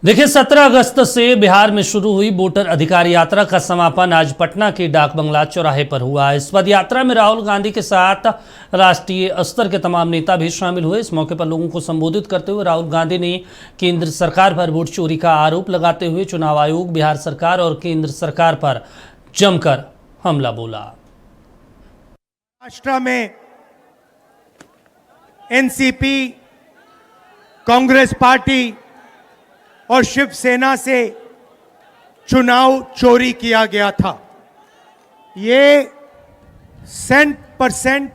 देखिए 17 अगस्त से बिहार में शुरू हुई वोटर अधिकार यात्रा का समापन आज पटना के डाक बंगला चौराहे पर हुआ। इस पद यात्रा में राहुल गांधी के साथ राष्ट्रीय स्तर के तमाम नेता भी शामिल हुए। इस मौके पर लोगों को संबोधित करते हुए राहुल गांधी ने केंद्र सरकार पर वोट चोरी का आरोप लगाते हुए चुनाव आयोग, बिहार सरकार और केंद्र सरकार पर जमकर हमला बोला। महाराष्ट्र में एनसीपी, कांग्रेस पार्टी और शिवसेना से चुनाव चोरी किया गया था। ये 100%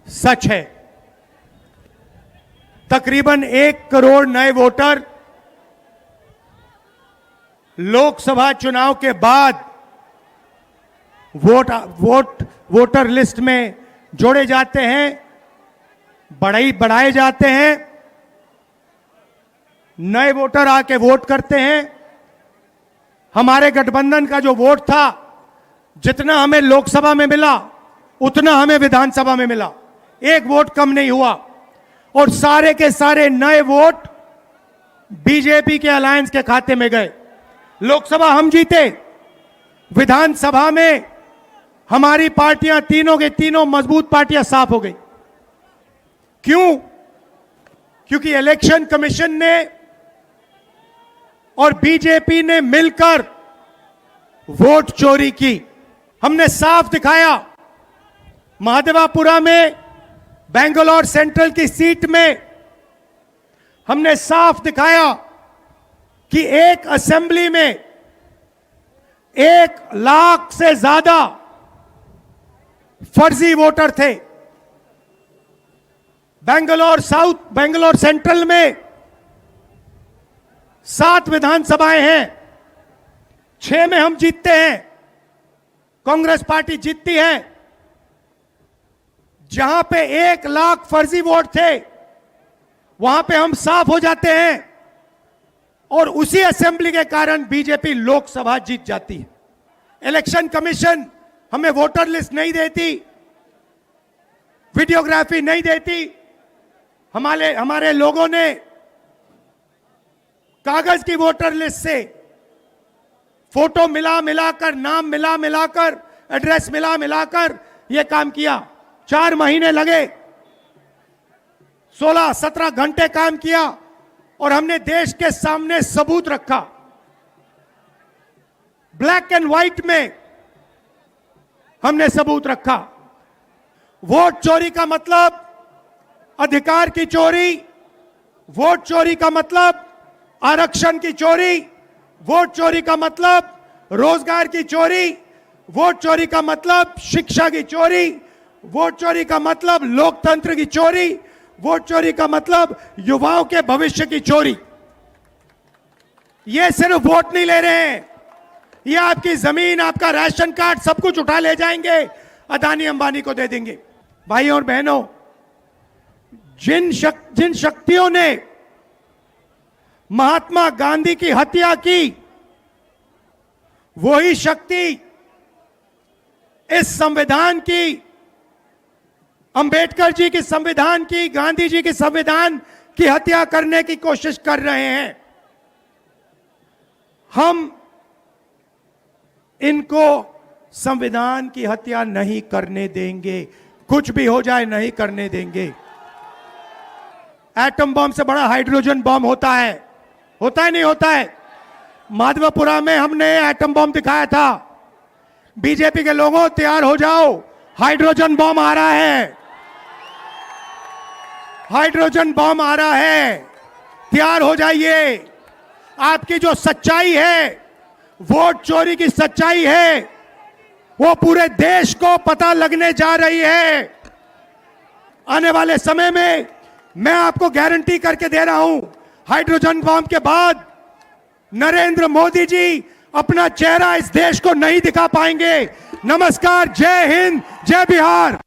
सच है। तकरीबन 1 करोड़ नए वोटर लोकसभा चुनाव के बाद वोटर लिस्ट में जोड़े जाते हैं, बढ़ाए जाते हैं। नए वोटर आके वोट करते हैं। हमारे गठबंधन का जो वोट था, जितना हमें लोकसभा में मिला उतना हमें विधानसभा में मिला, 1 वोट कम नहीं हुआ। और सारे के सारे नए वोट बीजेपी के अलायंस के खाते में गए। लोकसभा हम जीते, विधानसभा में हमारी पार्टियां तीनों के तीनों मजबूत पार्टियां साफ हो गई। क्यों? क्योंकि इलेक्शन कमीशन ने और बीजेपी ने मिलकर वोट चोरी की। हमने साफ दिखाया। महादेवापुरा में बेंगलोर सेंट्रल की सीट में हमने साफ दिखाया कि एक असेंबली में 1 लाख से ज्यादा फर्जी वोटर थे। बेंगलोर सेंट्रल में 7 विधानसभाएं हैं, 6 में हम जीतते हैं, कांग्रेस पार्टी जीतती है। जहां पे 1 लाख फर्जी वोट थे वहां पे हम साफ हो जाते हैं और उसी असेंबली के कारण बीजेपी लोकसभा जीत जाती है। इलेक्शन कमीशन हमें वोटर लिस्ट नहीं देती, वीडियोग्राफी नहीं देती। हमारे लोगों ने कागज की वोटर लिस्ट से फोटो मिलाकर, नाम मिलाकर, एड्रेस मिलाकर यह काम किया। 4 महीने लगे, 16-17 घंटे काम किया और हमने देश के सामने सबूत रखा। ब्लैक एंड व्हाइट में हमने सबूत रखा। वोट चोरी का मतलब अधिकार की चोरी, वोट चोरी का मतलब आरक्षण की चोरी, वोट चोरी का मतलब रोजगार की चोरी, वोट चोरी का मतलब शिक्षा की चोरी, वोट चोरी का मतलब लोकतंत्र की चोरी, वोट चोरी का मतलब युवाओं के भविष्य की चोरी। ये सिर्फ वोट नहीं ले रहे हैं, ये आपकी जमीन, आपका राशन कार्ड, सब कुछ उठा ले जाएंगे, अदानी अंबानी को दे देंगे। भाइयों और बहनों, जिन शक्तियों ने महात्मा गांधी की हत्या की, वही शक्ति इस संविधान की, अंबेडकर जी की संविधान की, गांधी जी की संविधान की हत्या करने की कोशिश कर रहे हैं। हम इनको संविधान की हत्या नहीं करने देंगे, कुछ भी हो जाए नहीं करने देंगे। एटम बम से बड़ा हाइड्रोजन बम होता है नहीं होता है? माधवपुरा में हमने एटम बम दिखाया था। बीजेपी के लोगों, तैयार हो जाओ, हाइड्रोजन बम आ रहा है, हाइड्रोजन बम आ रहा है, तैयार हो जाइए। आपकी जो सच्चाई है, वोट चोरी की सच्चाई है, वो पूरे देश को पता लगने जा रही है। आने वाले समय में मैं आपको गारंटी करके दे रहा हूं, हाइड्रोजन बम के बाद नरेंद्र मोदी जी अपना चेहरा इस देश को नहीं दिखा पाएंगे। नमस्कार, जय हिंद, जय बिहार।